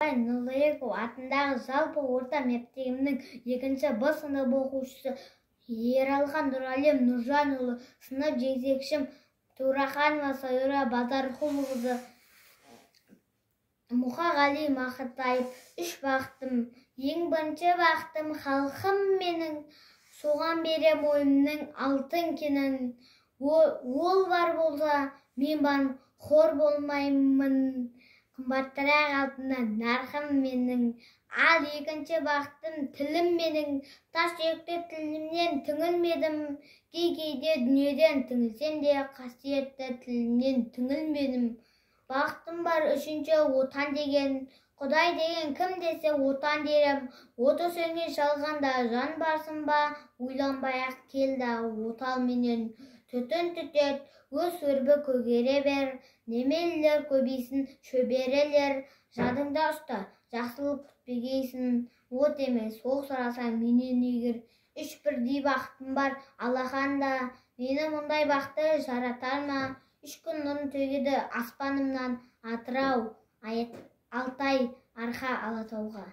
Нұралиев атындағы жалпы орта мектебінің 2-ші Б сынып оқушысы Ералхан Нұралиев Нұржанұлы, сынып жетекшім Тураханова Сайра Базарқұлқызы, Мұқағали Мақатаев. 3 бақытым. Ең бірінші бақытым халқым менің, соған берем ойымның алтын кенін. Ол бар болса, мен бар, хор болмаймын. Қымбаттырақ алтыннан нарқым менің. Ал екінші бақытым тілім менің. Тас жүректі тілімнен түңілмедім. Кейде дүниеден түңілсем де, қасиетті тілімнен түңілмедім. Бақытым бар үшінші отан деген. Құдай деген кім десе отан дерем. Оты сөнген шалғанда жан барсын ба, ойланбай-ақ келді отал менен. Түтін түтет, өз өрбі көгере бер, немелілер көбейсін шөберелер. Жадыңда ұста, жақсылық күтпегейсін, от емес, соқ сұрасаң менен егер. 3 бірдей бақытым бар, Аллаханда, мені мұндай бақты жаратар ма? 3 күн нұрын төгеді аспанымнан, Атырау, Алтай, Арқа, Алатауға.